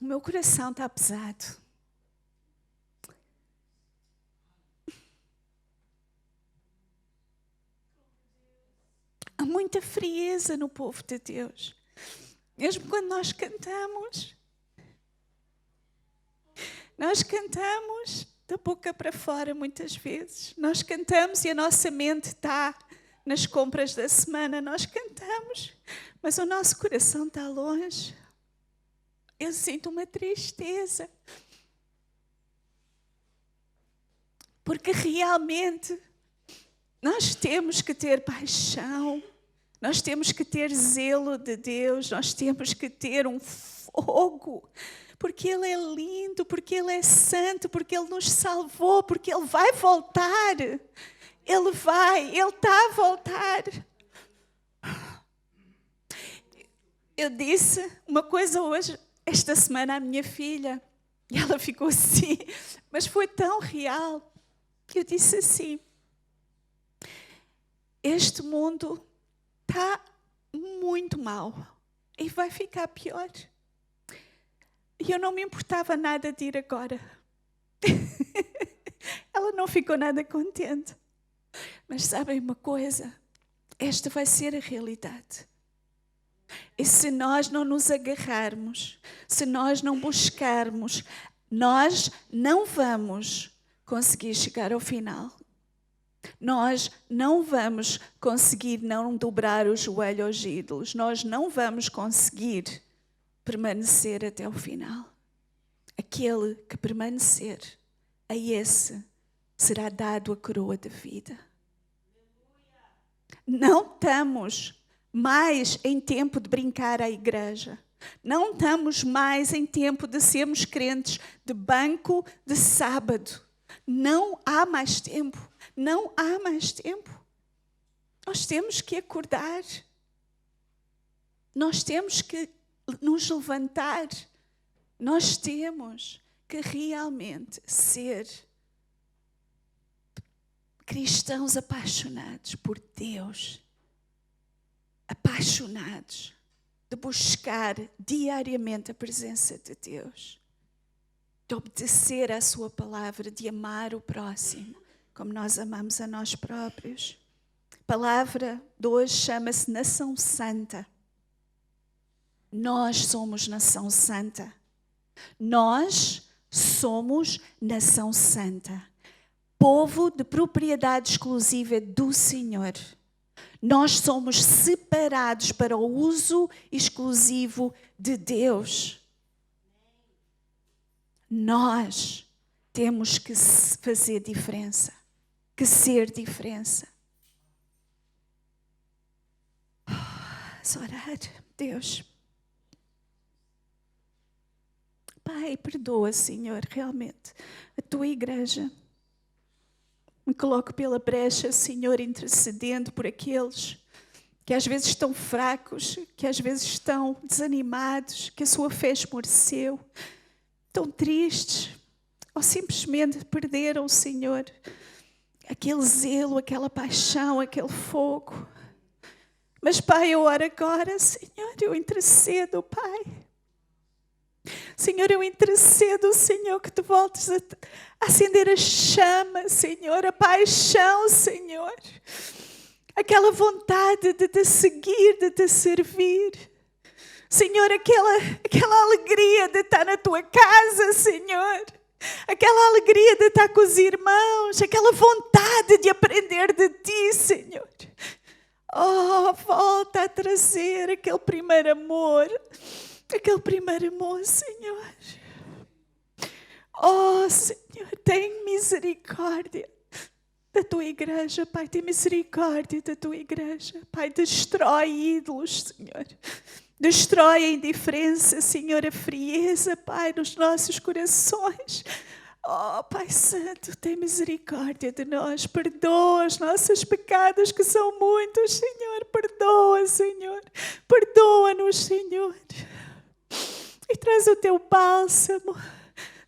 O meu coração está pesado. Há muita frieza no povo de Deus. Mesmo quando nós cantamos da boca para fora muitas vezes. Nós cantamos e a nossa mente está nas compras da semana. Nós cantamos, mas o nosso coração está longe. Eu sinto uma tristeza. Porque realmente nós temos que ter paixão, nós temos que ter zelo de Deus, nós temos que ter um fogo, porque Ele é lindo, porque Ele é santo, porque Ele nos salvou, porque Ele vai voltar. Ele está a voltar. Eu disse uma coisa hoje, esta semana, à minha filha, e ela ficou assim, mas foi tão real. Eu disse assim: este mundo está muito mal e vai ficar pior. E eu não me importava nada de ir agora. Ela não ficou nada contente. Mas sabem uma coisa? Esta vai ser a realidade. E se nós não nos agarrarmos, se nós não buscarmos, nós não vamos conseguir chegar ao final. Nós não vamos conseguir não dobrar o joelho aos ídolos. Nós não vamos conseguir permanecer até o final. Aquele que permanecer, a esse será dado a coroa da vida. Não estamos mais em tempo de brincar à igreja. Não estamos mais em tempo de sermos crentes de banco de sábado. Não há mais tempo. Não há mais tempo. Nós temos que acordar. Nós temos que nos levantar. Nós temos que realmente ser cristãos apaixonados por Deus. Apaixonados de buscar diariamente a presença de Deus. De obedecer à sua palavra, de amar o próximo, como nós amamos a nós próprios. A palavra de hoje chama-se Nação Santa. Nós somos Nação Santa. Nós somos Nação Santa. Povo de propriedade exclusiva do Senhor. Nós somos separados para o uso exclusivo de Deus. Nós temos que fazer diferença, que ser diferença. Vamos orar, Deus. Pai, perdoa, Senhor, realmente, a tua igreja. Me coloco pela brecha, Senhor, intercedendo por aqueles que às vezes estão fracos, que às vezes estão desanimados, que a sua fé esmoreceu, tão tristes, ou simplesmente perderam, Senhor, aquele zelo, aquela paixão, aquele fogo. Mas, Pai, eu oro agora, Senhor, eu intercedo, Pai. Senhor, eu intercedo, Senhor, que tu voltes a acender a chama, Senhor, a paixão, Senhor. Aquela vontade de te seguir, de te servir. Senhor, aquela alegria de estar na tua casa, Senhor. Aquela alegria de estar com os irmãos. Aquela vontade de aprender de ti, Senhor. Oh, volta a trazer aquele primeiro amor. Aquele primeiro amor, Senhor. Oh, Senhor, tem misericórdia da tua igreja, Pai. Tem misericórdia da tua igreja. Pai, destrói ídolos, Senhor. Destrói a indiferença, Senhor, a frieza, Pai, nos nossos corações. Oh, Pai Santo, tem misericórdia de nós. Perdoa os nossos pecados, que são muitos, Senhor. Perdoa, Senhor. Perdoa-nos, Senhor. E traz o teu bálsamo,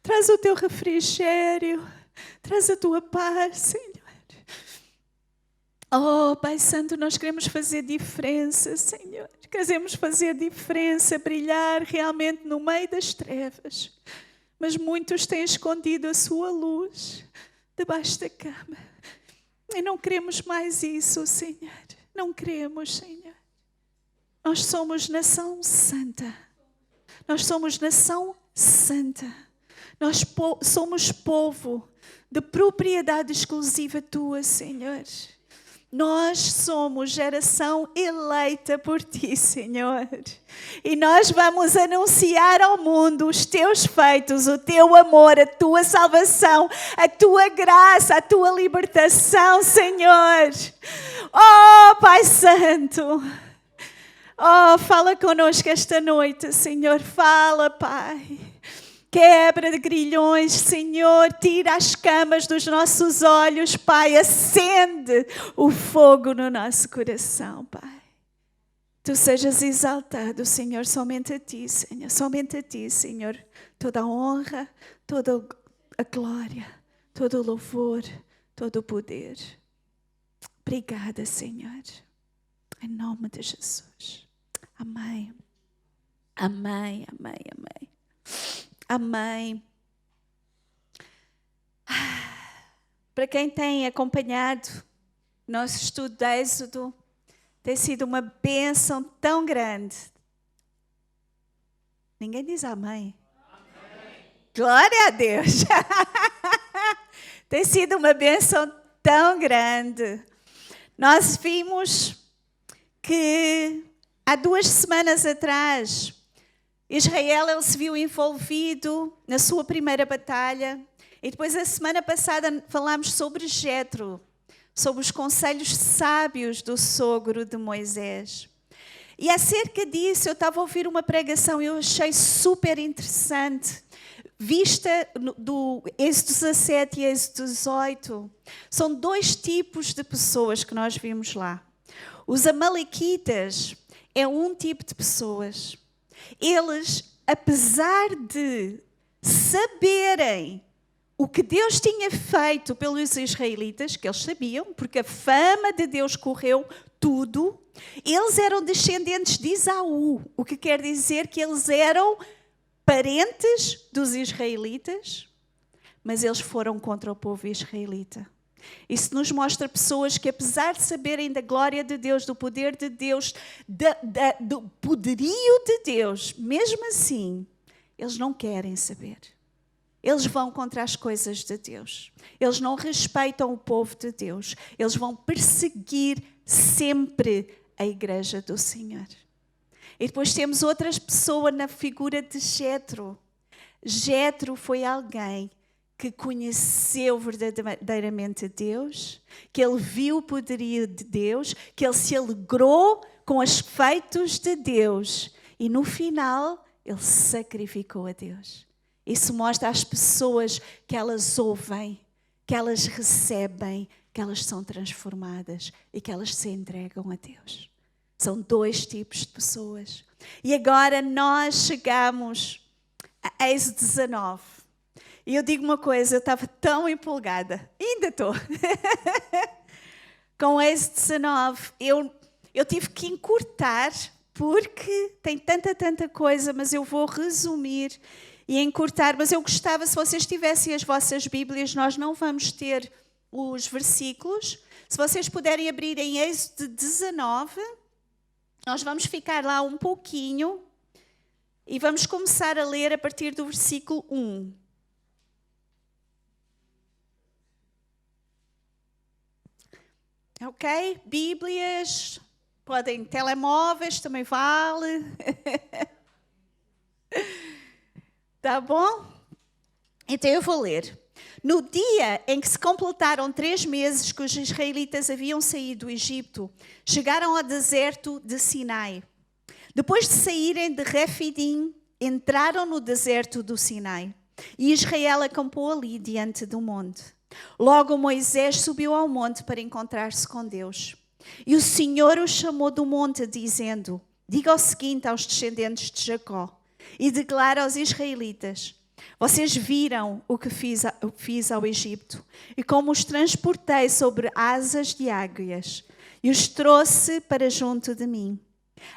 traz o teu refrigério, traz a tua paz, Senhor. Oh, Pai Santo, nós queremos fazer diferença, Senhor. Queremos fazer diferença, brilhar realmente no meio das trevas. Mas muitos têm escondido a sua luz debaixo da cama. E não queremos mais isso, Senhor. Não queremos, Senhor. Nós somos nação santa. Nós somos nação santa. Nós somos povo de propriedade exclusiva tua, Senhor. Nós somos geração eleita por ti, Senhor. E nós vamos anunciar ao mundo os teus feitos, o teu amor, a tua salvação, a tua graça, a tua libertação, Senhor. Oh, Pai Santo. Oh, fala connosco esta noite, Senhor. Fala, Pai. Quebra de grilhões, Senhor, tira as camas dos nossos olhos, Pai, acende o fogo no nosso coração, Pai. Tu sejas exaltado, Senhor, somente a Ti, Senhor, somente a Ti, Senhor. Toda a honra, toda a glória, todo o louvor, todo o poder. Obrigada, Senhor, em nome de Jesus. Amém, amém, amém, amém. Amém. Para quem tem acompanhado nosso estudo de Êxodo, tem sido uma bênção tão grande. Ninguém diz amém. Amém. Glória a Deus. Tem sido uma bênção tão grande. Nós vimos que há 2 semanas atrás Israel ele se viu envolvido na sua primeira batalha. E depois, a semana passada, falámos sobre Jetro, sobre os conselhos sábios do sogro de Moisés. E acerca disso, eu estava a ouvir uma pregação e eu achei super interessante. Vista do Êxodo 17 e Êxodo 18. São 2 tipos de pessoas que nós vimos lá. Os amalequitas é um tipo de pessoas. Eles, apesar de saberem o que Deus tinha feito pelos israelitas, que eles sabiam, porque a fama de Deus correu tudo, eles eram descendentes de Esaú, o que quer dizer que eles eram parentes dos israelitas, mas eles foram contra o povo israelita. Isso nos mostra pessoas que, apesar de saberem da glória de Deus, do poder de Deus, do poderio de Deus, mesmo assim, eles não querem saber. Eles vão contra as coisas de Deus. Eles não respeitam o povo de Deus. Eles vão perseguir sempre a igreja do Senhor. E depois temos outras pessoas na figura de Jetro. Jetro foi alguém que conheceu verdadeiramente Deus, que ele viu o poderio de Deus, que ele se alegrou com os feitos de Deus e no final ele sacrificou a Deus. Isso mostra às pessoas que elas ouvem, que elas recebem, que elas são transformadas e que elas se entregam a Deus. São 2 tipos de pessoas. E agora nós chegamos a Êxodo 19. E eu digo uma coisa, eu estava tão empolgada, ainda estou, com Êxodo 19, eu tive que encurtar, porque tem tanta coisa, mas eu vou resumir e encurtar. Mas eu gostava, se vocês tivessem as vossas Bíblias, nós não vamos ter os versículos. Se vocês puderem abrir em Êxodo 19, nós vamos ficar lá um pouquinho e vamos começar a ler a partir do versículo 1. Ok? Bíblias, podem, telemóveis, também vale. Tá bom? Então eu vou ler. No dia em que se completaram 3 meses que os israelitas haviam saído do Egito, chegaram ao deserto de Sinai. Depois de saírem de Refidim, entraram no deserto do Sinai. E Israel acampou ali diante do monte. Logo Moisés subiu ao monte para encontrar-se com Deus. E o Senhor o chamou do monte, dizendo: diga o seguinte aos descendentes de Jacó, e declara aos israelitas: Vocês viram o que fiz ao Egito e como os transportei sobre asas de águias e os trouxe para junto de mim.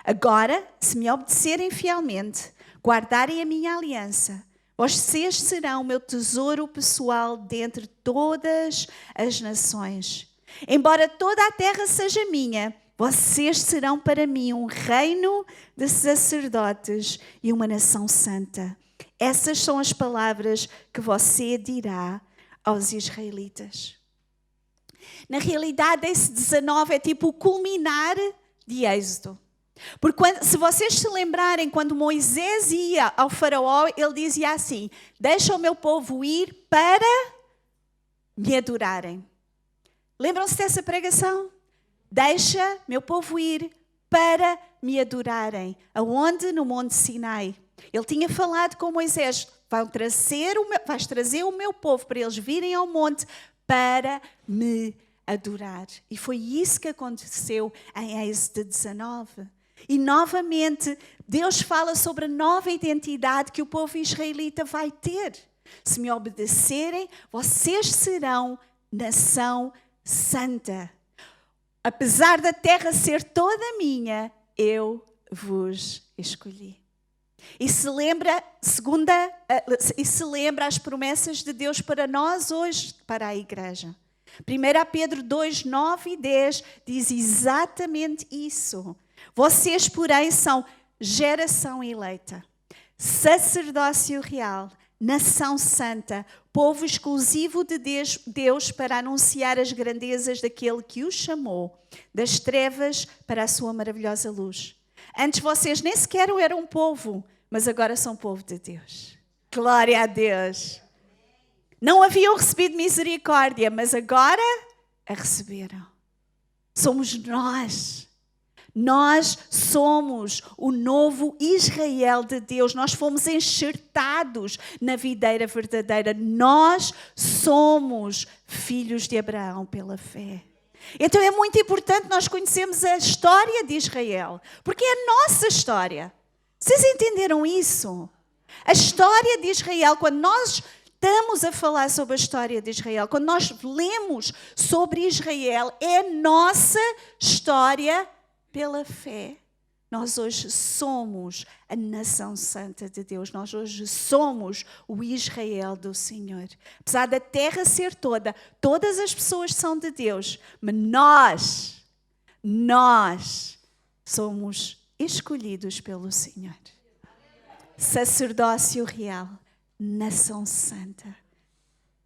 Agora, se me obedecerem fielmente, guardarem a minha aliança, vocês serão o meu tesouro pessoal dentre todas as nações. Embora toda a terra seja minha, vocês serão para mim um reino de sacerdotes e uma nação santa. Essas são as palavras que você dirá aos israelitas. Na realidade, esse 19 é tipo o culminar de Êxodo. Porque se vocês se lembrarem, quando Moisés ia ao faraó, ele dizia assim: deixa o meu povo ir para me adorarem. Lembram-se dessa pregação? Deixa meu povo ir para me adorarem. Aonde? No Monte Sinai. Ele tinha falado com Moisés: vais trazer o meu povo para eles virem ao monte para me adorar. E foi isso que aconteceu em Êxodo 19. E novamente, Deus fala sobre a nova identidade que o povo israelita vai ter. Se me obedecerem, vocês serão nação santa. Apesar da terra ser toda minha, eu vos escolhi. E se lembra as promessas de Deus para nós hoje, para a igreja. 1 Pedro 2, 9 e 10 diz exatamente isso. Vocês, porém, são geração eleita, sacerdócio real, nação santa, povo exclusivo de Deus para anunciar as grandezas daquele que os chamou das trevas para a sua maravilhosa luz. Antes vocês nem sequer eram um povo, mas agora são povo de Deus. Glória a Deus. Não haviam recebido misericórdia, mas agora a receberam. Somos nós. Nós somos o novo Israel de Deus. Nós fomos enxertados na videira verdadeira. Nós somos filhos de Abraão pela fé. Então é muito importante nós conhecermos a história de Israel, porque é a nossa história. Vocês entenderam isso? A história de Israel, quando nós estamos a falar sobre a história de Israel, quando nós lemos sobre Israel, é a nossa história pela fé. Nós hoje somos a nação santa de Deus. Nós hoje somos o Israel do Senhor. Apesar da terra ser todas as pessoas são de Deus, mas nós somos escolhidos pelo Senhor. Sacerdócio real, nação santa,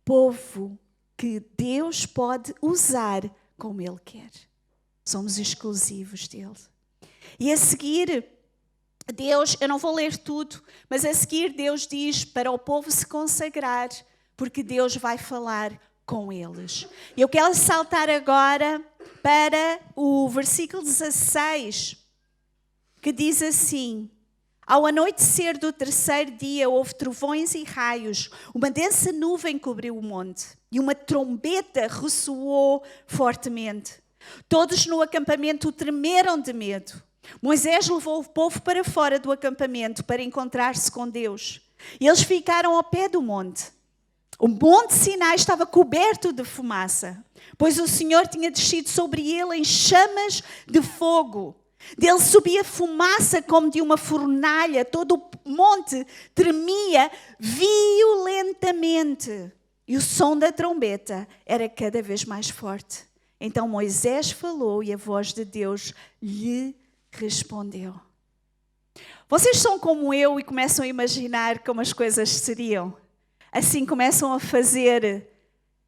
povo que Deus pode usar como Ele quer. Somos exclusivos dele. E a seguir, Deus, eu não vou ler tudo, mas a seguir Deus diz para o povo se consagrar, porque Deus vai falar com eles. Eu quero saltar agora para o versículo 16, que diz assim: ao anoitecer do terceiro dia houve trovões e raios, uma densa nuvem cobriu o monte e uma trombeta ressoou fortemente. Todos no acampamento tremeram de medo. Moisés levou o povo para fora do acampamento para encontrar-se com Deus. Eles ficaram ao pé do monte. O monte Sinai estava coberto de fumaça, pois o Senhor tinha descido sobre ele em chamas de fogo. Dele subia fumaça como de uma fornalha, todo o monte tremia violentamente. E o som da trombeta era cada vez mais forte. Então Moisés falou e a voz de Deus lhe respondeu. Vocês são como eu e começam a imaginar como as coisas seriam. Assim começam a fazer.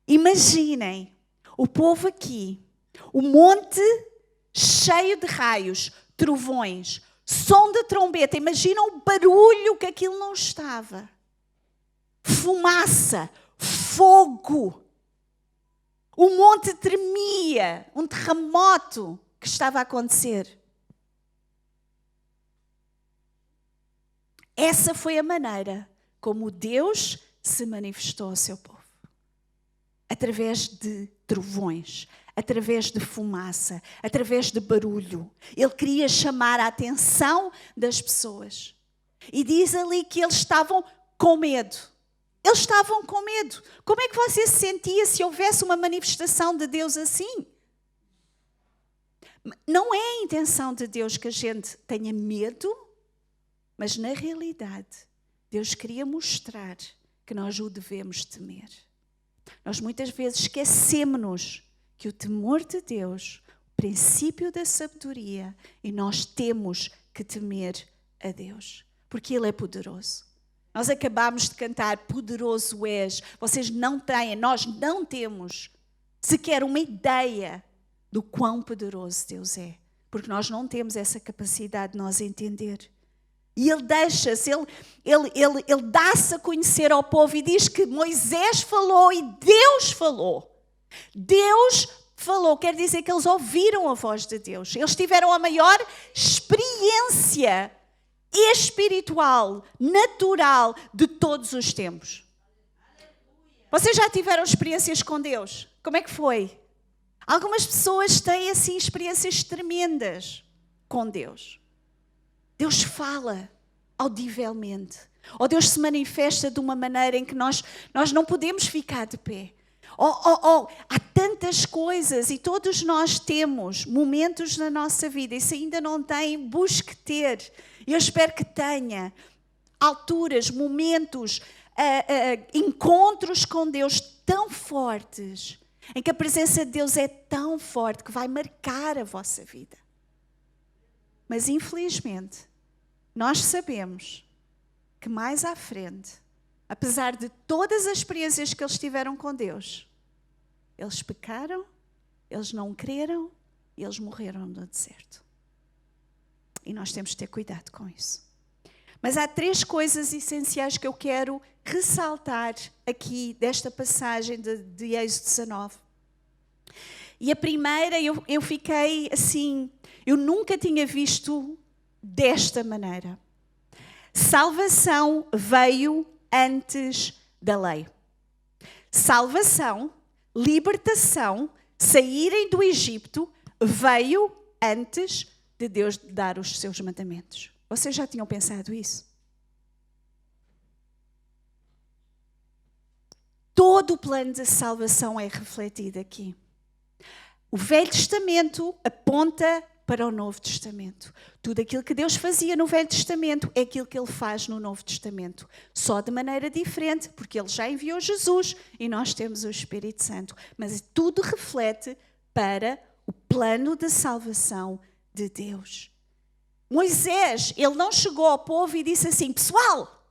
Imaginem o povo aqui, o monte cheio de raios, trovões, som de trombeta. Imaginam o barulho que aquilo não estava. Fumaça, fogo. O monte tremia, um terremoto que estava a acontecer. Essa foi a maneira como Deus se manifestou ao seu povo. Através de trovões, através de fumaça, através de barulho. Ele queria chamar a atenção das pessoas. E diz ali que eles estavam com medo. Eles estavam com medo. Como é que você se sentia se houvesse uma manifestação de Deus assim? Não é a intenção de Deus que a gente tenha medo, mas na realidade, Deus queria mostrar que nós o devemos temer. Nós muitas vezes esquecemos-nos que o temor de Deus, o princípio da sabedoria, e nós temos que temer a Deus, porque Ele é poderoso. Nós acabámos de cantar, poderoso és. Vocês não têm, nós não temos sequer uma ideia do quão poderoso Deus é, porque nós não temos essa capacidade de nós entender. E Ele deixa-se, ele dá-se a conhecer ao povo e diz que Moisés falou e Deus falou. Deus falou, quer dizer que eles ouviram a voz de Deus. Eles tiveram a maior experiência espiritual, natural de todos os tempos. Vocês já tiveram experiências com Deus? Como é que foi? Algumas pessoas têm assim experiências tremendas com Deus. Deus fala audivelmente. Ou Deus se manifesta de uma maneira em que nós não podemos ficar de pé. Há tantas coisas e todos nós temos momentos na nossa vida, e se ainda não tem, busque ter. Eu espero que tenha alturas, momentos, encontros com Deus tão fortes, em que a presença de Deus é tão forte que vai marcar a vossa vida. Mas infelizmente, nós sabemos que mais à frente, apesar de todas as experiências que eles tiveram com Deus, eles pecaram, eles não creram e eles morreram no deserto. E nós temos de ter cuidado com isso. Mas há 3 coisas essenciais que eu quero ressaltar aqui desta passagem de Êxodo 19. E a primeira, eu fiquei assim, eu nunca tinha visto desta maneira. Salvação veio antes da lei. Salvação, libertação, saírem do Egito, veio antes de Deus dar os seus mandamentos. Vocês já tinham pensado isso? Todo o plano de salvação é refletido aqui. O Velho Testamento aponta para o Novo Testamento. Tudo aquilo que Deus fazia no Velho Testamento é aquilo que Ele faz no Novo Testamento. Só de maneira diferente, porque Ele já enviou Jesus e nós temos o Espírito Santo. Mas tudo reflete para o plano de salvação de Deus. Moisés, ele não chegou ao povo e disse assim: pessoal,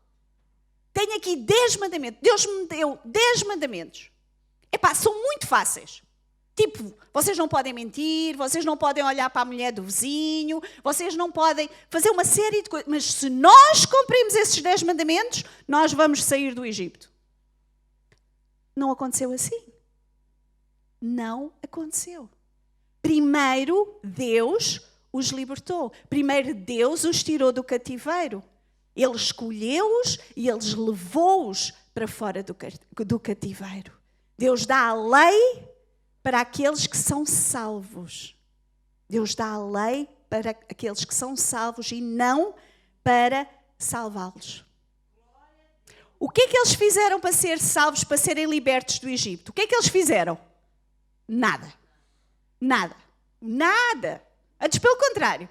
tenho aqui 10 mandamentos. Deus me deu 10 mandamentos. Epá, são muito fáceis. Tipo, vocês não podem mentir, vocês não podem olhar para a mulher do vizinho, vocês não podem fazer uma série de coisas. Mas se nós cumprirmos esses 10 mandamentos, nós vamos sair do Egito. Não aconteceu assim. Não aconteceu. Primeiro, Deus os libertou. Primeiro, Deus os tirou do cativeiro. Ele escolheu-os e Ele levou-os para fora do cativeiro. Deus dá a lei para aqueles que são salvos. Deus dá a lei para aqueles que são salvos e não para salvá-los. O que é que eles fizeram para ser salvos, para serem libertos do Egito? O que é que eles fizeram? Nada. Nada. Nada. Antes, pelo contrário.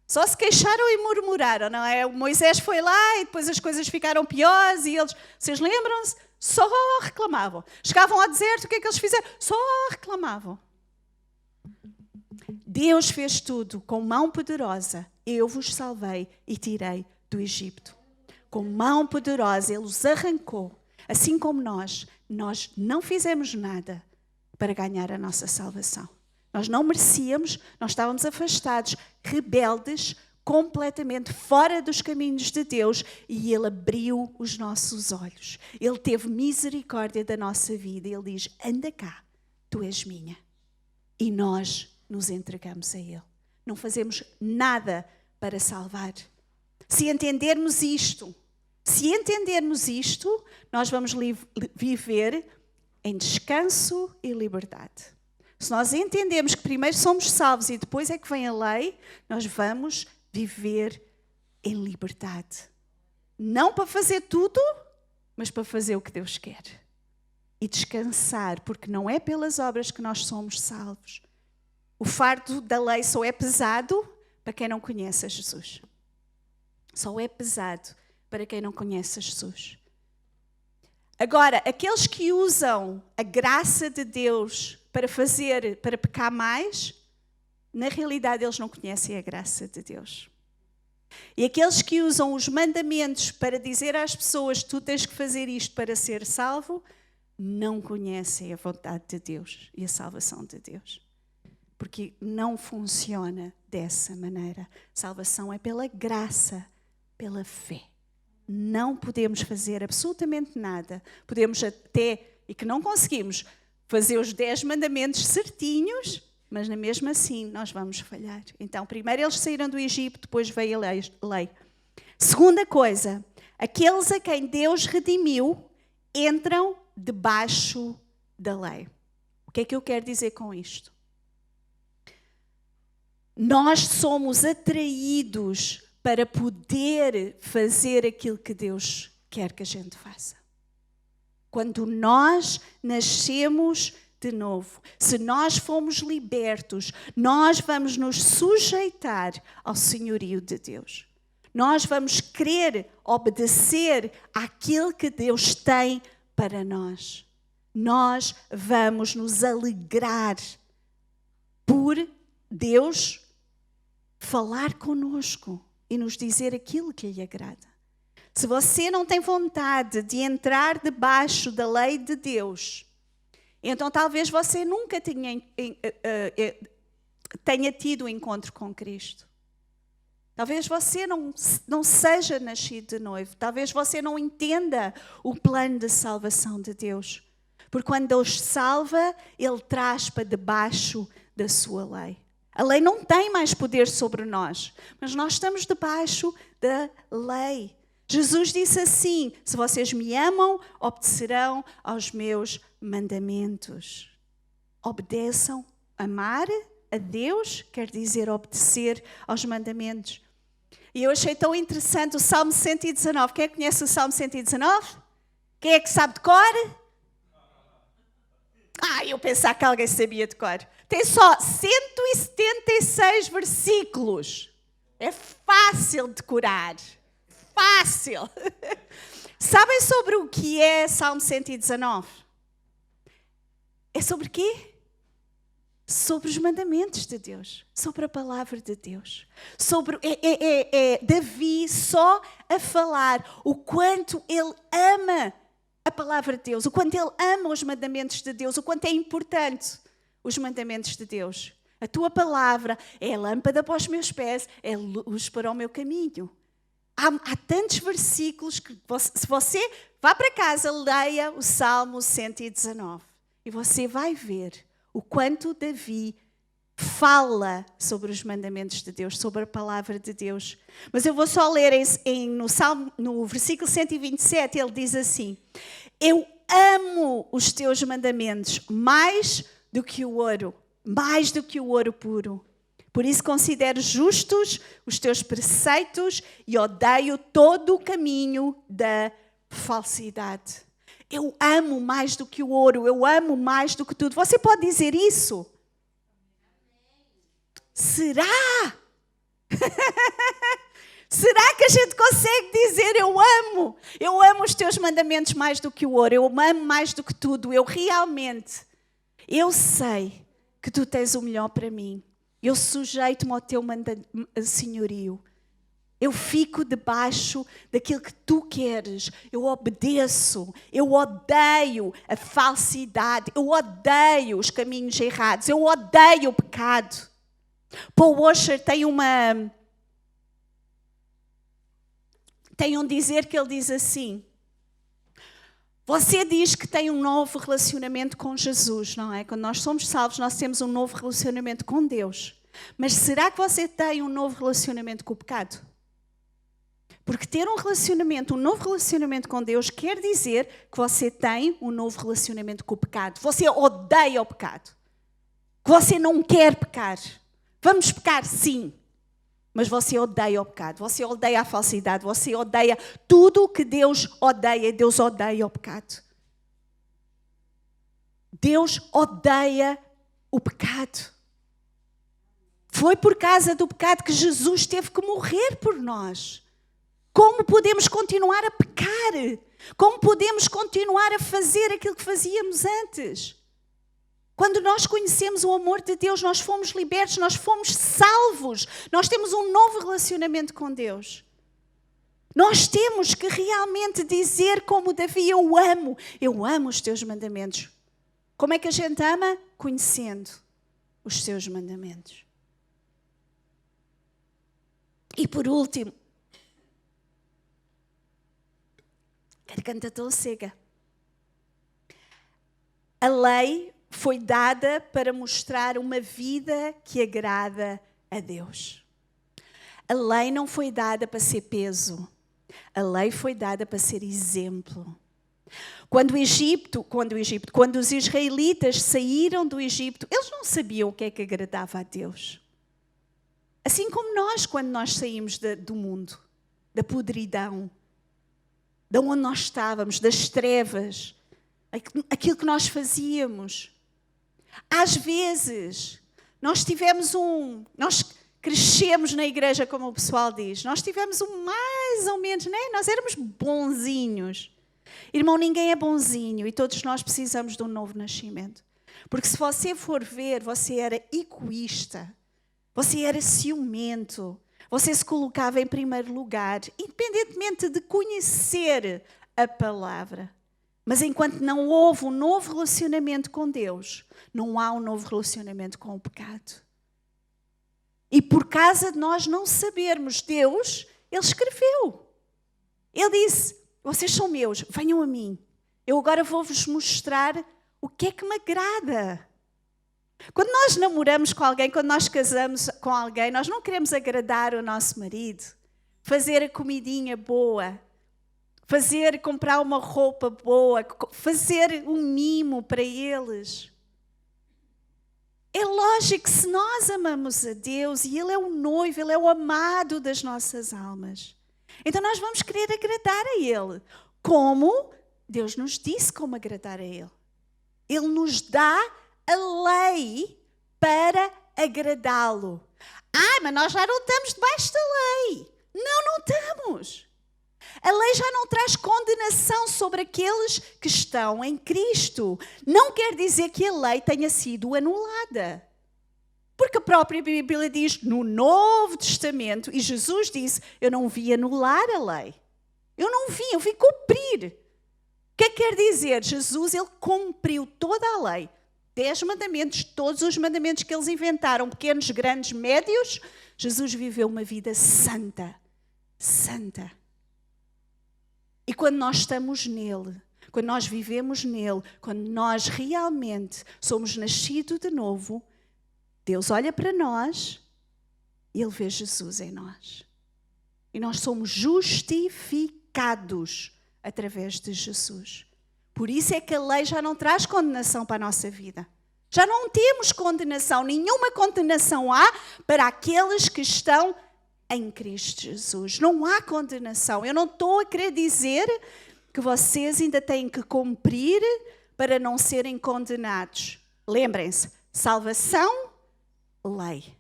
Só se queixaram e murmuraram, não é? O Moisés foi lá e depois as coisas ficaram piores e eles, vocês lembram-se? Só reclamavam. Chegavam ao deserto, o que é que eles fizeram? Só reclamavam. Deus fez tudo com mão poderosa. Eu vos salvei e tirei do Egito. Com mão poderosa, Ele os arrancou. Assim como nós não fizemos nada para ganhar a nossa salvação. Nós não merecíamos, nós estávamos afastados, rebeldes, completamente fora dos caminhos de Deus, e Ele abriu os nossos olhos. Ele teve misericórdia da nossa vida. Ele diz: anda cá, tu és minha. E nós nos entregamos a Ele. Não fazemos nada para salvar. Se entendermos isto, nós vamos viver em descanso e liberdade. Se nós entendemos que primeiro somos salvos e depois é que vem a lei, nós vamos viver em liberdade. Não para fazer tudo, mas para fazer o que Deus quer. E descansar, porque não é pelas obras que nós somos salvos. O fardo da lei só é pesado para quem não conhece a Jesus. Só é pesado para quem não conhece a Jesus. Agora, aqueles que usam a graça de Deus para pecar mais, na realidade eles não conhecem a graça de Deus. E aqueles que usam os mandamentos para dizer às pessoas tu tens que fazer isto para ser salvo, não conhecem a vontade de Deus e a salvação de Deus. Porque não funciona dessa maneira. Salvação é pela graça, pela fé. Não podemos fazer absolutamente nada. Podemos até, e que não conseguimos, fazer os 10 mandamentos certinhos, mas mesmo assim nós vamos falhar. Então, primeiro eles saíram do Egito, depois veio a lei. Segunda coisa, aqueles a quem Deus redimiu entram debaixo da lei. O que é que eu quero dizer com isto? Nós somos atraídos para poder fazer aquilo que Deus quer que a gente faça. Quando nós nascemos de novo, se nós fomos libertos, nós vamos nos sujeitar ao senhorio de Deus. Nós vamos querer obedecer àquilo que Deus tem para nós. Nós vamos nos alegrar por Deus falar conosco e nos dizer aquilo que lhe agrada. Se você não tem vontade de entrar debaixo da lei de Deus, então talvez você nunca tenha tido um encontro com Cristo. Talvez você não seja nascido de noivo. Talvez você não entenda o plano de salvação de Deus. Porque quando Deus salva, Ele traz para debaixo da sua lei. A lei não tem mais poder sobre nós, mas nós estamos debaixo da lei. Jesus disse assim: se vocês me amam, obedecerão aos meus mandamentos. Obedeçam. Amar a Deus quer dizer obedecer aos mandamentos. E eu achei tão interessante o Salmo 119. Quem é que conhece o Salmo 119? Quem é que sabe de cor? Eu pensava que alguém sabia de cor. Tem só 176 versículos. É fácil de decorar. Fácil. Sabem sobre o que é Salmo 119? É sobre quê? Sobre os mandamentos de Deus. Sobre a palavra de Deus. É Davi só a falar o quanto ele ama a palavra de Deus, o quanto ele ama os mandamentos de Deus, o quanto é importante os mandamentos de Deus. A tua palavra é lâmpada para os meus pés, é luz para o meu caminho. Há tantos versículos que, se você vá para casa, leia o Salmo 119 e você vai ver o quanto Davi fala sobre os mandamentos de Deus, sobre a palavra de Deus. Mas eu vou só ler no versículo 127, ele diz assim: eu amo os teus mandamentos mais do que o ouro puro. Por isso considero justos os teus preceitos e odeio todo o caminho da falsidade. Eu amo mais do que o ouro, eu amo mais do que tudo. Você pode dizer isso? Será? Será que a gente consegue dizer eu amo os teus mandamentos mais do que o ouro, eu amo mais do que tudo, eu sei que tu tens o melhor para mim, eu sujeito-me ao teu senhorio, eu fico debaixo daquilo que tu queres, eu obedeço, eu odeio a falsidade, eu odeio os caminhos errados, eu odeio o pecado. Paul Washer tem um dizer que ele diz assim: você diz que tem um novo relacionamento com Jesus, não é? Quando nós somos salvos, nós temos um novo relacionamento com Deus. Mas será que você tem um novo relacionamento com o pecado? Porque ter um novo relacionamento com Deus quer dizer que você tem um novo relacionamento com o pecado. Você odeia o pecado. Que você não quer pecar. Vamos pecar, sim. Mas você odeia o pecado, você odeia a falsidade, você odeia tudo o que Deus odeia. Deus odeia o pecado. Deus odeia o pecado. Foi por causa do pecado que Jesus teve que morrer por nós. Como podemos continuar a pecar? Como podemos continuar a fazer aquilo que fazíamos antes? Quando nós conhecemos o amor de Deus, nós fomos libertos, nós fomos salvos. Nós temos um novo relacionamento com Deus. Nós temos que realmente dizer como Davi, eu amo os teus mandamentos. Como é que a gente ama? Conhecendo os seus mandamentos. E por último, garganta tão seca. A lei foi dada para mostrar uma vida que agrada a Deus. A lei não foi dada para ser peso. A lei foi dada para ser exemplo. Quando os israelitas saíram do Egito, eles não sabiam o que é que agradava a Deus. Assim como nós, quando nós saímos do mundo, da podridão, de onde nós estávamos, das trevas, aquilo que nós fazíamos. Às vezes, nós crescemos na igreja, como o pessoal diz. Nós tivemos mais ou menos, né? Nós éramos bonzinhos. Irmão, ninguém é bonzinho e todos nós precisamos de um novo nascimento. Porque se você for ver, você era egoísta, você era ciumento, você se colocava em primeiro lugar, independentemente de conhecer a palavra. Mas enquanto não houve um novo relacionamento com Deus, não há um novo relacionamento com o pecado. E por causa de nós não sabermos Deus, Ele escreveu. Ele disse, vocês são meus, venham a mim. Eu agora vou-vos mostrar o que é que me agrada. Quando nós namoramos com alguém, quando nós casamos com alguém, nós não queremos agradar o nosso marido, fazer a comidinha boa, comprar uma roupa boa, fazer um mimo para eles. É lógico que se nós amamos a Deus e Ele é o noivo, Ele é o amado das nossas almas, então nós vamos querer agradar a Ele. Como Deus nos disse como agradar a Ele. Ele nos dá a lei para agradá-lo. Mas nós já não estamos debaixo da lei. Não estamos. A lei já não traz condenação sobre aqueles que estão em Cristo. Não quer dizer que a lei tenha sido anulada. Porque a própria Bíblia diz no Novo Testamento, e Jesus disse, eu não vim anular a lei. Eu vim cumprir. O que é que quer dizer? Jesus, ele cumpriu toda a lei. 10 mandamentos, todos os mandamentos que eles inventaram, pequenos, grandes, médios, Jesus viveu uma vida santa. Santa. E quando nós estamos nele, quando nós vivemos nele, quando nós realmente somos nascidos de novo, Deus olha para nós e Ele vê Jesus em nós. E nós somos justificados através de Jesus. Por isso é que a lei já não traz condenação para a nossa vida. Já não temos condenação, nenhuma condenação há para aqueles que estão em Cristo Jesus. Não há condenação. Eu não estou a querer dizer que vocês ainda têm que cumprir para não serem condenados. Lembrem-se, salvação, lei.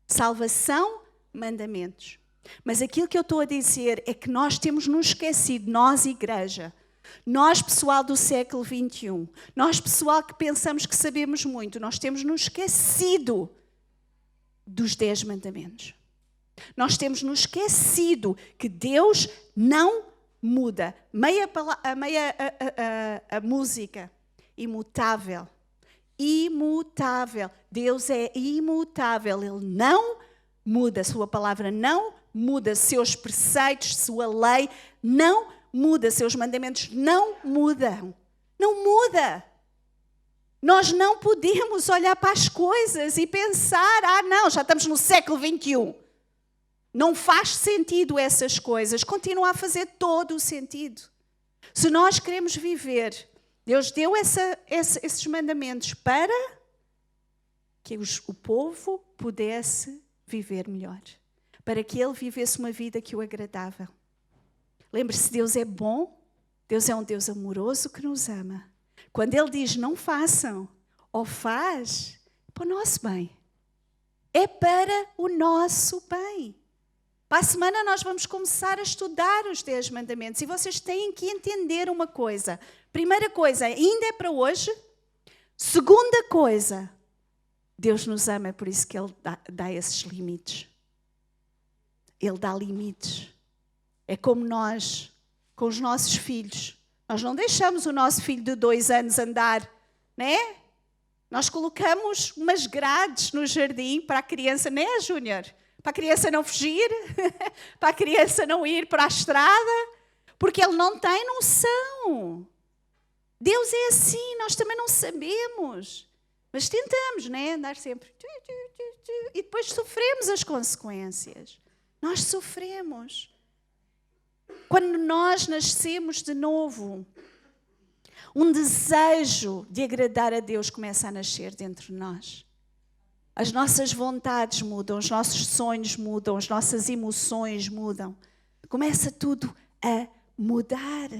Salvação, mandamentos. Mas aquilo que eu estou a dizer é que nós temos nos esquecido, nós, igreja, nós, pessoal do século XXI, nós, pessoal que pensamos que sabemos muito, nós temos nos esquecido dos 10 mandamentos. Nós temos nos esquecido que Deus não muda. A música, imutável. Imutável. Deus é imutável. Ele não muda. Sua palavra não muda. Seus preceitos, sua lei não muda. Seus mandamentos não mudam. Não muda. Nós não podemos olhar para as coisas e pensar, não, já estamos no século XXI. Não faz sentido essas coisas. Continua a fazer todo o sentido. Se nós queremos viver, Deus deu esses mandamentos para que o povo pudesse viver melhor. para que ele vivesse uma vida que o agradava. Lembre-se, Deus é bom, Deus é um Deus amoroso que nos ama. Quando ele diz não façam, ou faz, para o nosso bem. É para o nosso bem. Para a semana nós vamos começar a estudar os 10 mandamentos e vocês têm que entender uma coisa. Primeira coisa, ainda é para hoje. Segunda coisa, Deus nos ama, é por isso que Ele dá esses limites. Ele dá limites. É como nós, com os nossos filhos. Nós não deixamos o nosso filho de 2 anos andar, né? Nós colocamos umas grades no jardim para a criança, né, Júnior? Para a criança não fugir, para a criança não ir para a estrada, porque ele não tem noção. Deus é assim, nós também não sabemos. Mas tentamos, né? Andar sempre. E depois sofremos as consequências. Nós sofremos. Quando nós nascemos de novo, um desejo de agradar a Deus começa a nascer dentro de nós. As nossas vontades mudam, os nossos sonhos mudam, as nossas emoções mudam. Começa tudo a mudar.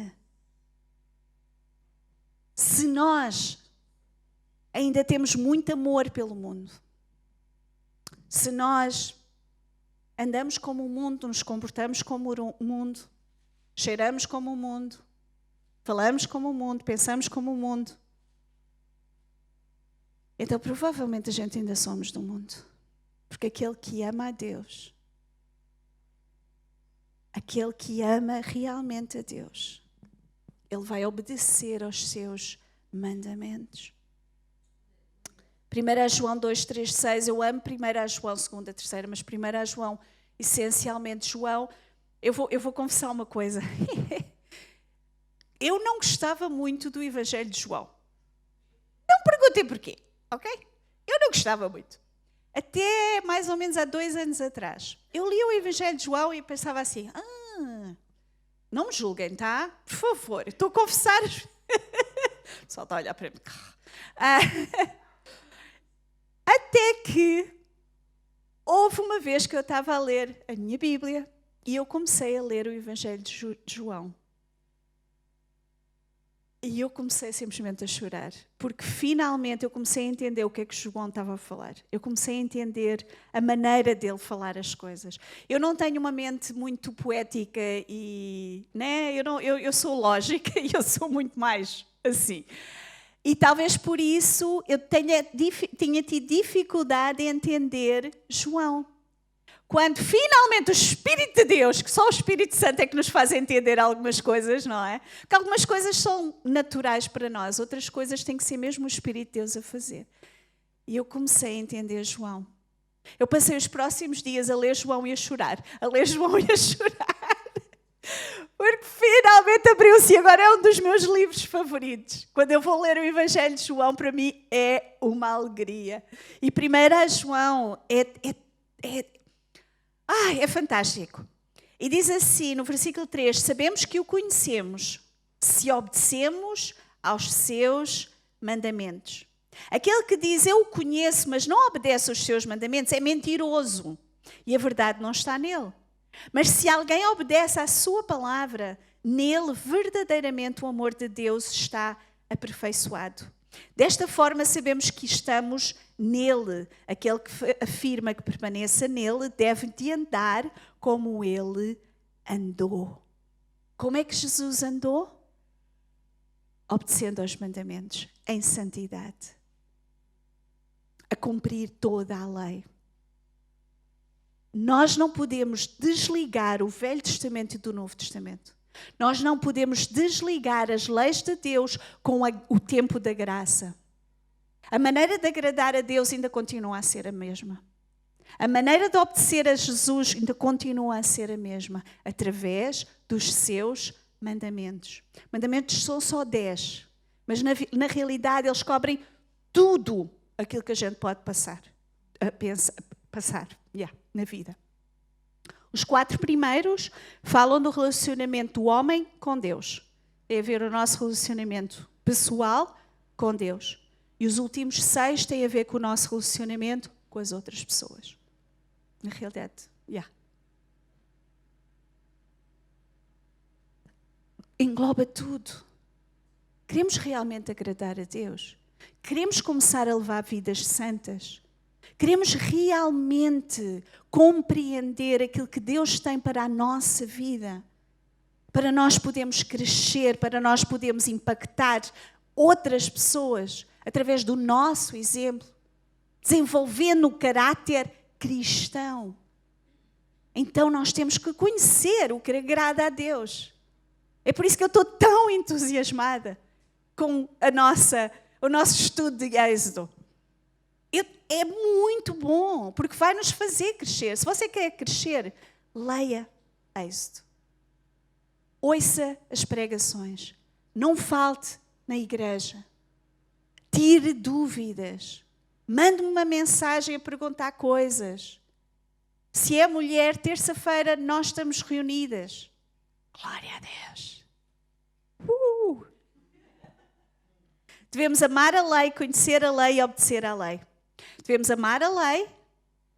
Se nós ainda temos muito amor pelo mundo, se nós andamos como o mundo, nos comportamos como o mundo, cheiramos como o mundo, falamos como o mundo, pensamos como o mundo, então provavelmente a gente ainda somos do mundo. Porque aquele que ama a Deus, aquele que ama realmente a Deus, ele vai obedecer aos seus mandamentos. 1 João 2, 3, 6, eu amo 1 João, 2, 3, mas 1 João, essencialmente João, eu vou confessar uma coisa. Eu não gostava muito do Evangelho de João. Não me perguntem porquê, ok? Eu não gostava muito. Até mais ou menos há 2 anos atrás. Eu li o Evangelho de João e pensava assim, não me julguem, tá? Por favor, estou a confessar. O pessoal está a olhar para mim. Até que houve uma vez que eu estava a ler a minha Bíblia e eu comecei a ler o Evangelho de João. E eu comecei simplesmente a chorar, porque finalmente eu comecei a entender o que é que João estava a falar. Eu comecei a entender a maneira dele falar as coisas. Eu não tenho uma mente muito poética e, né? Eu sou lógica e eu sou muito mais assim. E talvez por isso eu tenha tido dificuldade em entender João. Quando finalmente o Espírito de Deus, que só o Espírito Santo é que nos faz entender algumas coisas, não é? Porque algumas coisas são naturais para nós, outras coisas tem que ser mesmo o Espírito de Deus a fazer. E eu comecei a entender João. Eu passei os próximos dias a ler João e a chorar, a ler João e a chorar. Porque finalmente abriu-se e agora é um dos meus livros favoritos. Quando eu vou ler o Evangelho de João, para mim é uma alegria. E 1 João é fantástico. E diz assim, no versículo 3, sabemos que o conhecemos se obedecemos aos seus mandamentos. Aquele que diz eu o conheço, mas não obedece aos seus mandamentos, é mentiroso. E a verdade não está nele. Mas se alguém obedece à sua palavra, nele verdadeiramente o amor de Deus está aperfeiçoado. Desta forma sabemos que estamos nele. Aquele que afirma que permaneça nele deve de andar como ele andou. Como é que Jesus andou? Obedecendo aos mandamentos, em santidade. A cumprir toda a lei. Nós não podemos desligar o Velho Testamento do Novo Testamento. Nós não podemos desligar as leis de Deus com o tempo da graça. A maneira de agradar a Deus ainda continua a ser a mesma. A maneira de obedecer a Jesus ainda continua a ser a mesma, através dos seus mandamentos. Mandamentos são só 10, mas na realidade eles cobrem tudo aquilo que a gente pode passar na vida. Os 4 primeiros falam do relacionamento do homem com Deus. Tem a ver o nosso relacionamento pessoal com Deus. E os últimos 6 têm a ver com o nosso relacionamento com as outras pessoas. Na realidade, engloba tudo. Queremos realmente agradar a Deus? Queremos começar a levar vidas santas? Queremos realmente compreender aquilo que Deus tem para a nossa vida? Para nós podermos crescer, para nós podermos impactar outras pessoas através do nosso exemplo, desenvolvendo o caráter cristão. Então nós temos que conhecer o que agrada a Deus. É por isso que eu estou tão entusiasmada com o nosso estudo de Êxodo. É muito bom, porque vai nos fazer crescer. Se você quer crescer, leia Êxodo. Ouça as pregações. Não falte na igreja. Tire dúvidas. Mande-me uma mensagem a perguntar coisas. Se é mulher, terça-feira nós estamos reunidas. Glória a Deus. Devemos amar a lei, conhecer a lei e obedecer à lei. Devemos amar a lei,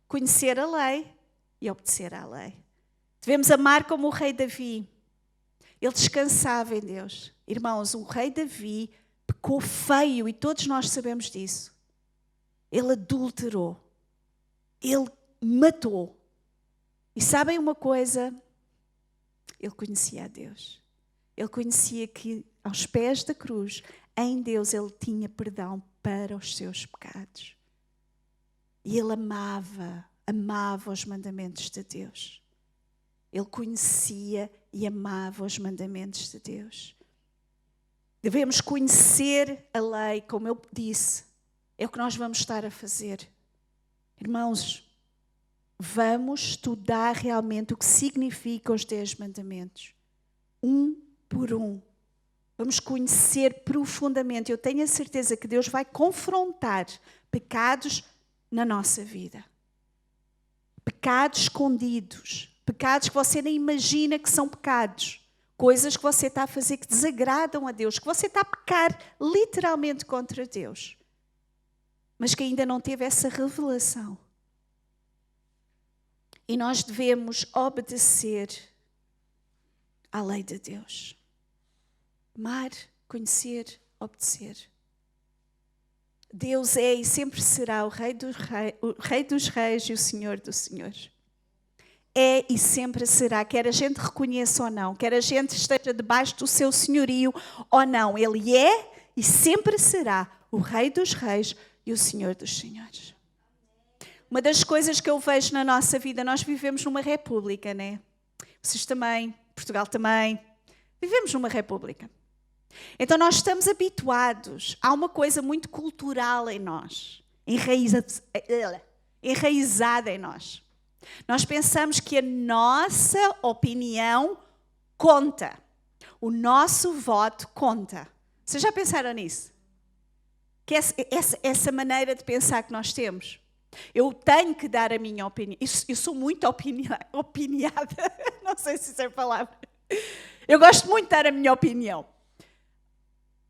conhecer a lei e obedecer à lei. Devemos amar como o rei Davi. Ele descansava em Deus. Irmãos, o rei Davi pecou feio e todos nós sabemos disso. Ele adulterou. Ele matou. E sabem uma coisa? Ele conhecia a Deus. Ele conhecia que aos pés da cruz, em Deus, ele tinha perdão para os seus pecados. E ele amava os mandamentos de Deus. Ele conhecia e amava os mandamentos de Deus. Devemos conhecer a lei, como eu disse. É o que nós vamos estar a fazer. Irmãos, vamos estudar realmente o que significam os 10 mandamentos. Um por um. Vamos conhecer profundamente. Eu tenho a certeza que Deus vai confrontar pecados na nossa vida. Pecados escondidos. Pecados que você nem imagina que são pecados. Coisas que você está a fazer que desagradam a Deus. Que você está a pecar literalmente contra Deus. Mas que ainda não teve essa revelação. E nós devemos obedecer à lei de Deus. Amar, conhecer, obedecer. Deus é e sempre será o Rei dos Reis e o Senhor dos Senhores. É e sempre será, quer a gente reconheça ou não, quer a gente esteja debaixo do seu senhorio ou não. Ele é e sempre será o Rei dos Reis e o Senhor dos Senhores. Uma das coisas que eu vejo na nossa vida, nós vivemos numa república, né? Vocês também, Portugal também. Vivemos numa república. Então nós estamos habituados. Há uma coisa muito cultural em nós, enraizada em nós. Nós pensamos que a nossa opinião conta. O nosso voto conta. Vocês já pensaram nisso? Que essa maneira de pensar que nós temos. Eu tenho que dar a minha opinião. Eu sou muito opiniada. Não sei se isso é a palavra. Eu gosto muito de dar a minha opinião.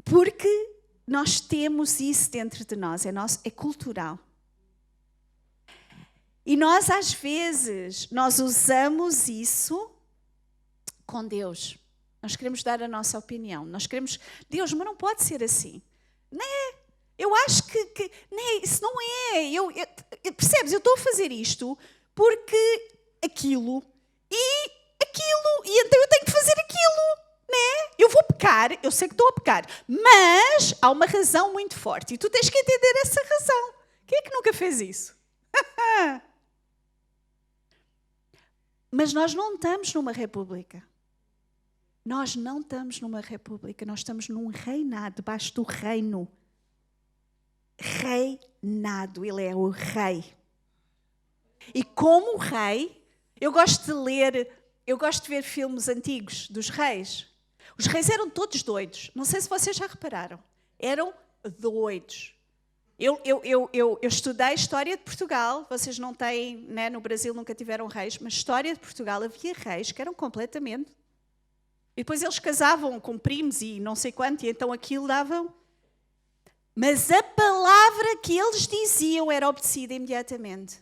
Porque nós temos isso dentro de nós. É cultural. E nós, às vezes, nós usamos isso com Deus. Nós queremos dar a nossa opinião. Nós queremos... Deus, mas não pode ser assim. Não é? Eu acho que não, isso não é. Percebes? Eu estou a fazer isto porque aquilo, e então eu tenho que fazer aquilo, né? Eu vou pecar, eu sei que estou a pecar, mas há uma razão muito forte e tu tens que entender essa razão. Quem é que nunca fez isso? Mas nós não estamos numa república. Nós não estamos numa república, nós estamos num reinado, debaixo do reino. Reinado, ele é o rei. E como rei, eu gosto de ver filmes antigos dos reis. Os reis eram todos doidos. Não sei se vocês já repararam. Eram doidos. Eu estudei História de Portugal. Vocês não têm, né, no Brasil nunca tiveram reis, mas História de Portugal havia reis que eram completamente... E depois eles casavam com primos e não sei quanto, e então aquilo davam... Mas a palavra que eles diziam era obedecida imediatamente.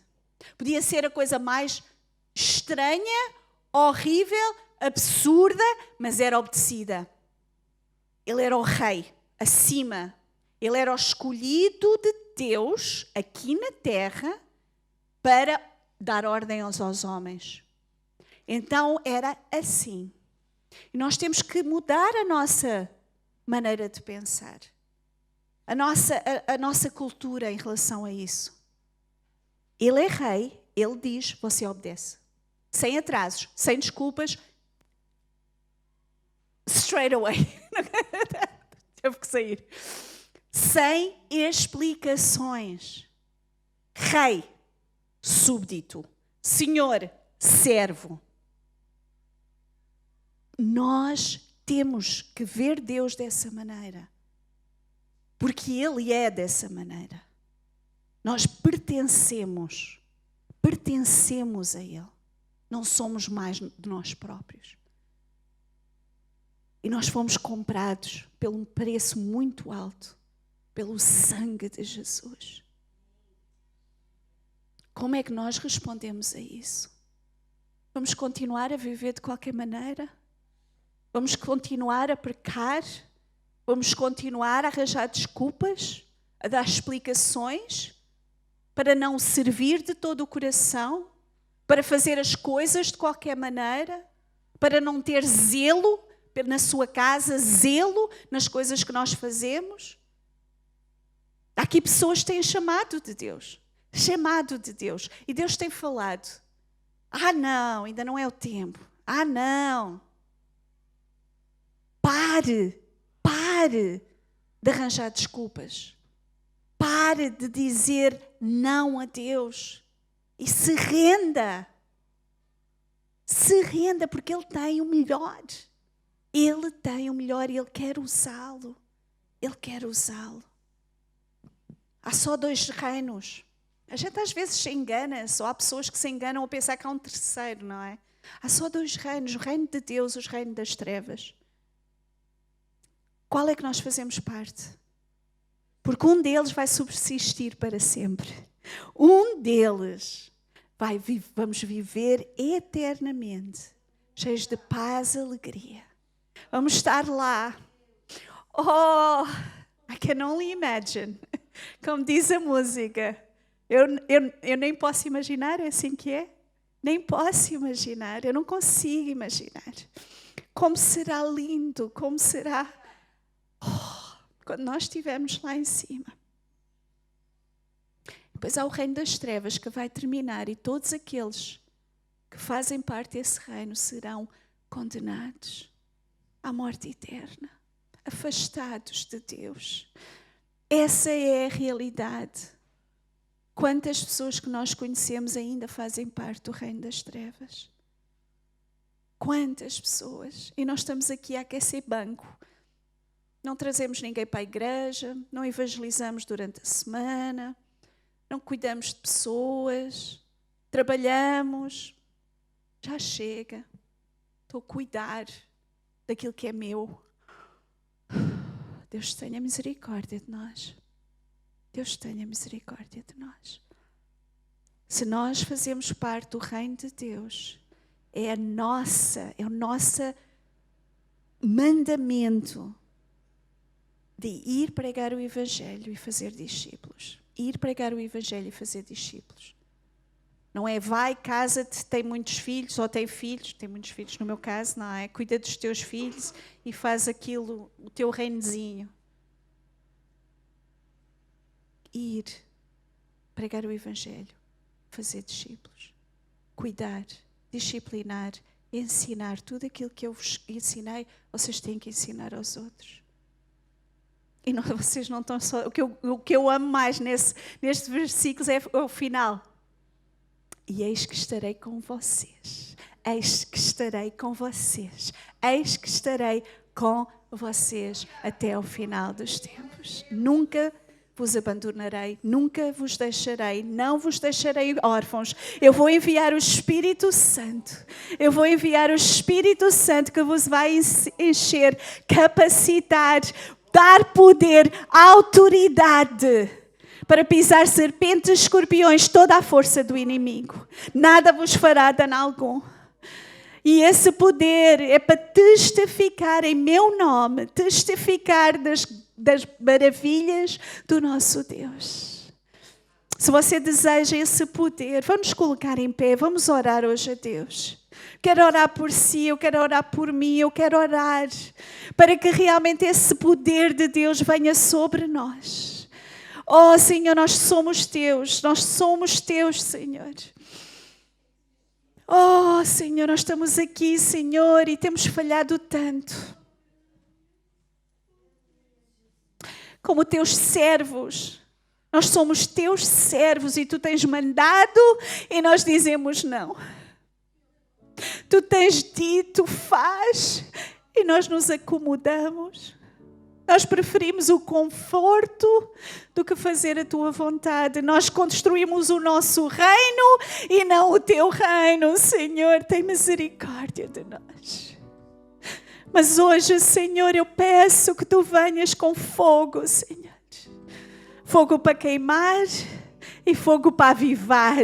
Podia ser a coisa mais estranha, horrível, absurda, mas era obedecida. Ele era o rei, acima. Ele era o escolhido de Deus aqui na terra para dar ordem aos homens. Então era assim. E nós temos que mudar a nossa maneira de pensar. A nossa cultura em relação a isso. Ele é rei, ele diz, você obedece. Sem atrasos, sem desculpas. Straight away. Teve que sair. Sem explicações. Rei, súbdito. Senhor, servo. Nós temos que ver Deus dessa maneira. Porque Ele é dessa maneira. Nós pertencemos a Ele. Não somos mais de nós próprios. E nós fomos comprados por um preço muito alto, pelo sangue de Jesus. Como é que nós respondemos a isso? Vamos continuar a viver de qualquer maneira? Vamos continuar a pecar? Vamos continuar a arranjar desculpas? A dar explicações? Para não servir de todo o coração? Para fazer as coisas de qualquer maneira? Para não ter zelo na sua casa, zelo nas coisas que nós fazemos? Há aqui pessoas que têm chamado de Deus. Chamado de Deus. E Deus tem falado. Não, ainda não é o tempo. Não. Pare de arranjar desculpas. Pare de dizer não a Deus. E se renda. Se renda, porque Ele tem o melhor. Ele tem o melhor e Ele quer usá-lo. Ele quer usá-lo. Há só 2 reinos. A gente às vezes se engana, só há pessoas que se enganam a pensar que há um terceiro, não é? Há só 2 reinos, o reino de Deus e o reino das trevas. Qual é que nós fazemos parte? Porque um deles vai subsistir para sempre. Um deles vamos viver eternamente, cheios de paz e alegria. Vamos estar lá. Oh, I can only imagine. Como diz a música. Eu nem posso imaginar, é assim que é? Nem posso imaginar, eu não consigo imaginar. Como será lindo, como será quando nós estivermos lá em cima. Depois há o reino das trevas que vai terminar e todos aqueles que fazem parte desse reino serão condenados à morte eterna, afastados de Deus. Essa é a realidade. Quantas pessoas que nós conhecemos ainda fazem parte do reino das trevas? Quantas pessoas? E nós estamos aqui a aquecer banco. Não trazemos ninguém para a igreja, não evangelizamos durante a semana, não cuidamos de pessoas, trabalhamos. Já chega. Estou a cuidar daquilo que é meu. Deus tenha misericórdia de nós. Deus tenha misericórdia de nós. Se nós fazemos parte do reino de Deus, é o nosso mandamento de ir pregar o Evangelho e fazer discípulos. Ir pregar o Evangelho e fazer discípulos. Não é vai, casa-te, tem muitos filhos, ou tem filhos, tem muitos filhos no meu caso, não é? Cuida dos teus filhos e faz aquilo, o teu reinozinho. Ir, pregar o Evangelho, fazer discípulos, cuidar, disciplinar, ensinar tudo aquilo que eu vos ensinei, vocês têm que ensinar aos outros. E não, vocês não estão só... O que eu amo mais neste versículo é o final. E eis que estarei com vocês. Eis que estarei com vocês. Eis que estarei com vocês até ao final dos tempos. Nunca vos abandonarei, nunca vos deixarei, não vos deixarei órfãos. Eu vou enviar o Espírito Santo. Eu vou enviar o Espírito Santo que vos vai encher, capacitar, dar poder, autoridade para pisar serpentes, escorpiões, toda a força do inimigo. Nada vos fará dano algum. E esse poder é para testificar em meu nome, testificar das maravilhas do nosso Deus. Se você deseja esse poder, vamos colocar em pé, vamos orar hoje a Deus. Quero orar por si, eu quero orar por mim, eu quero orar para que realmente esse poder de Deus venha sobre nós. Oh, Senhor, nós somos teus, Senhor. Oh, Senhor, nós estamos aqui, Senhor, e temos falhado tanto. Como teus servos, nós somos teus servos e tu tens mandado e nós dizemos não. Tu tens dito, faz, e nós nos acomodamos. Nós preferimos o conforto do que fazer a tua vontade. Nós construímos o nosso reino e não o teu reino. Senhor, tem misericórdia de nós. Mas hoje, Senhor, eu peço que tu venhas com fogo, Senhor. Fogo para queimar e fogo para avivar.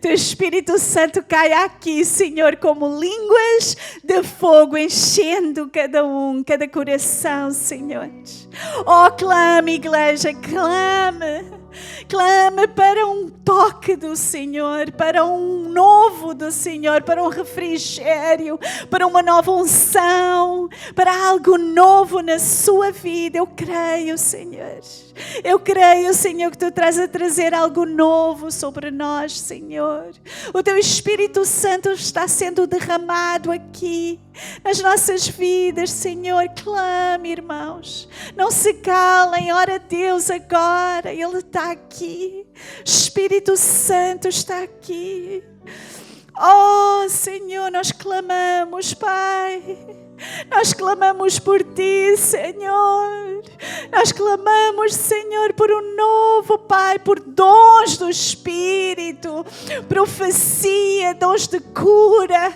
Teu Espírito Santo cai aqui, Senhor, como línguas de fogo, enchendo cada coração, Senhor. Oh, clame, igreja, clame. Clame para um toque do Senhor, para um novo do Senhor, para um refrigério, para uma nova unção, para algo novo na sua vida. Eu creio, Senhor. Eu creio, Senhor, que tu estás a trazer algo novo sobre nós, Senhor. O teu Espírito Santo está sendo derramado aqui nas nossas vidas, Senhor. Clame, irmãos. Não se calem, ora a Deus agora. Ele está aqui. Espírito Santo está aqui. Oh, Senhor, nós clamamos, Pai. Nós clamamos por Ti, Senhor. Nós clamamos, Senhor, por um novo, Pai, por dons do Espírito, profecia, dons de cura.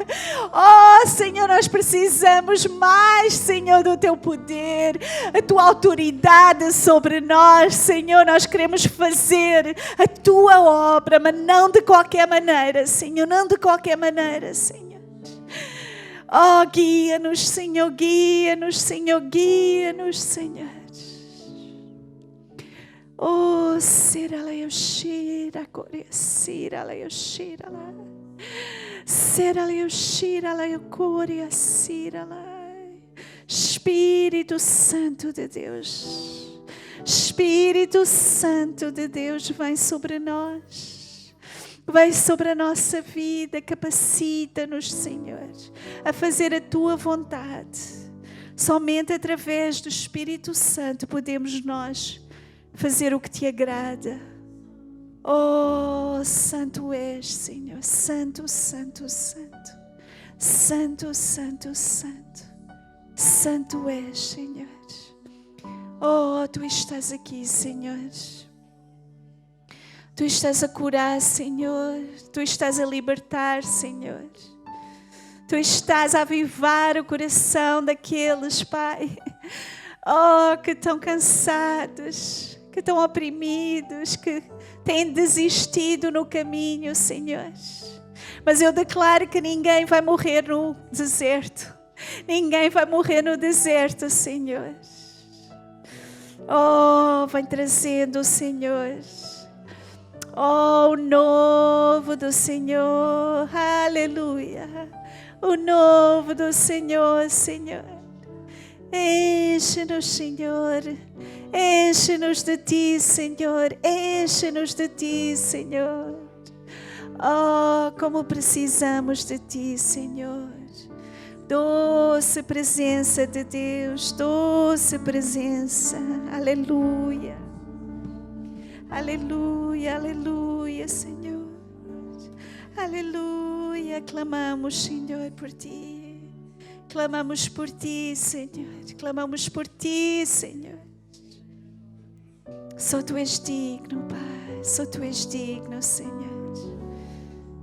Oh, Senhor, nós precisamos mais, Senhor, do Teu poder, a Tua autoridade sobre nós, Senhor. Nós queremos fazer a Tua obra, mas não de qualquer maneira, Senhor, não de qualquer maneira, Senhor. Oh, guia-nos, Senhor, guia-nos, Senhor, guia-nos, Senhor. Oh, Siraleoshira, Coreacira, Leoshira, Siraleoshira, Leocoria, Sira, Espírito Santo de Deus, Espírito Santo de Deus, vem sobre nós. Vem sobre a nossa vida, capacita-nos, Senhor, a fazer a Tua vontade. Somente através do Espírito Santo podemos nós fazer o que Te agrada. Oh, Santo és, Senhor, Santo, Santo, Santo, Santo, Santo, Santo, Santo és, Senhor. Oh, Tu estás aqui, Senhor. Tu estás a curar, Senhor. Tu estás a libertar, Senhor. Tu estás a avivar o coração daqueles, Pai, oh, que estão cansados, que estão oprimidos, que têm desistido no caminho, Senhor. Mas eu declaro que ninguém vai morrer no deserto. Ninguém vai morrer no deserto, Senhor. Oh, vem trazendo, Senhor. Oh, o novo do Senhor, aleluia, o novo do Senhor, Senhor. Enche-nos, Senhor, enche-nos de Ti, Senhor, enche-nos de Ti, Senhor. Oh, como precisamos de Ti, Senhor. Doce presença de Deus, doce presença, aleluia. Aleluia, aleluia, Senhor. Aleluia, clamamos, Senhor, por Ti. Clamamos por Ti, Senhor. Clamamos por Ti, Senhor. Só Tu és digno, Pai. Só Tu és digno, Senhor.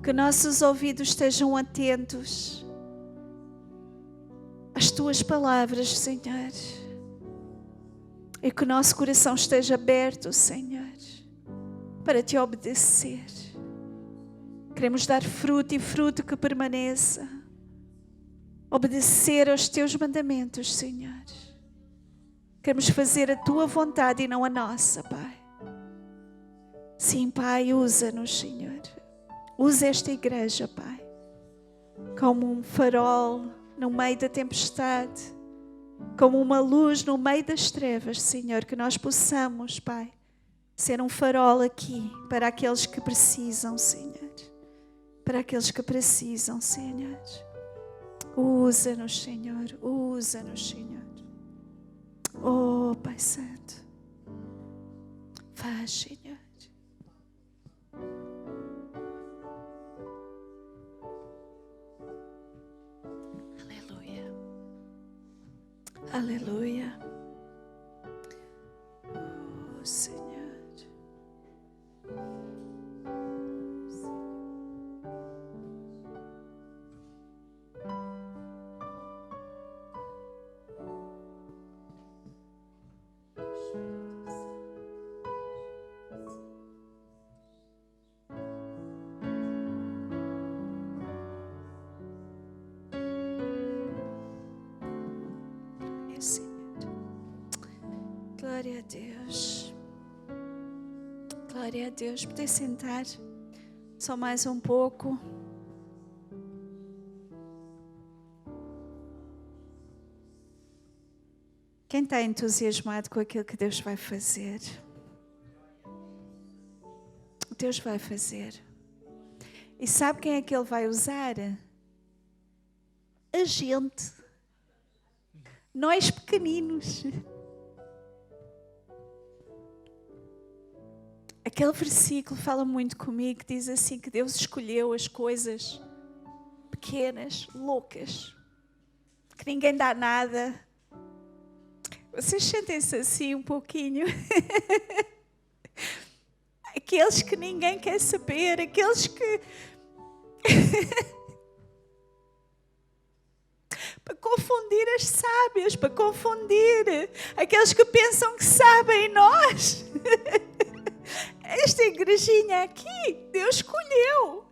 Que nossos ouvidos estejam atentos às Tuas palavras, Senhor. E que o nosso coração esteja aberto, Senhor, para Te obedecer. Queremos dar fruto e fruto que permaneça. obedecer aos teus mandamentos, Senhor. Queremos fazer a tua vontade e não a nossa, Pai. Sim, Pai, usa-nos, Senhor. Usa esta igreja, Pai, como um farol no meio da tempestade, como uma luz no meio das trevas, Senhor, que nós possamos, Pai, ser um farol aqui para aqueles que precisam, Senhor. Para aqueles que precisam, Senhor. Usa-nos, Senhor. Usa-nos, Senhor. Oh, Pai Santo. Faz, Senhor. Aleluia. Aleluia. Oh, Senhor. Glória a Deus. Glória a Deus. Poder sentar só mais um pouco. Quem está entusiasmado com aquilo que Deus vai fazer? Deus vai fazer. E sabe quem é que Ele vai usar? A gente. Nós pequeninos. Aquele versículo fala muito comigo, que diz assim que Deus escolheu as coisas pequenas, loucas, que ninguém dá nada. Vocês sentem-se assim um pouquinho? Aqueles que ninguém quer saber, aqueles que... para confundir as sábias, para confundir aqueles que pensam que sabem nós. Esta igrejinha aqui, Deus escolheu.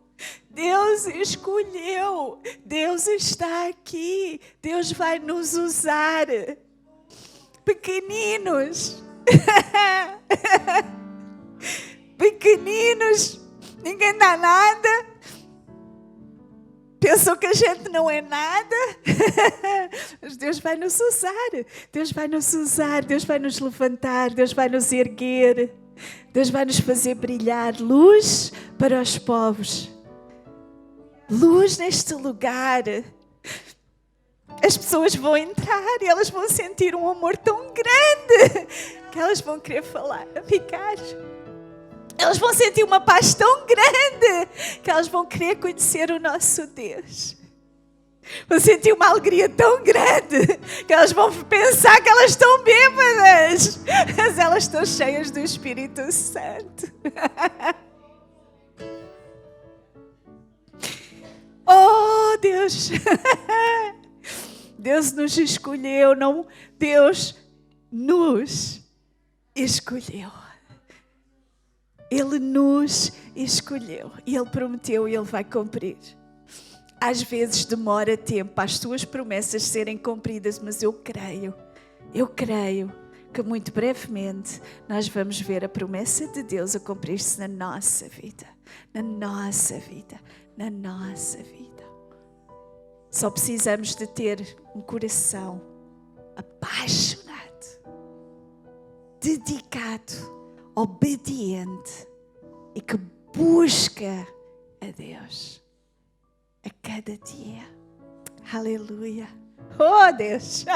Deus escolheu. Deus está aqui. Deus vai nos usar. Pequeninos. Pequeninos. Ninguém dá nada. Pensam que a gente não é nada. Mas Deus vai nos usar. Deus vai nos usar. Deus vai nos levantar. Deus vai nos erguer. Deus vai nos fazer brilhar luz para os povos. Luz neste lugar. As pessoas vão entrar e elas vão sentir um amor tão grande que elas vão querer ficar. Elas vão sentir uma paz tão grande que elas vão querer conhecer o nosso Deus. Vão sentir uma alegria tão grande que elas vão pensar que elas estão bêbadas, mas elas estão cheias do Espírito Santo. Oh, Deus! Deus nos escolheu, não? Deus nos escolheu. Ele nos escolheu e Ele prometeu e Ele vai cumprir. Às vezes demora tempo para as suas promessas serem cumpridas, mas eu creio que muito brevemente nós vamos ver a promessa de Deus a cumprir-se na nossa vida, na nossa vida, na nossa vida. Só precisamos de ter um coração apaixonado, dedicado, obediente e que busca a Deus a cada dia. Aleluia. Oh, Deus.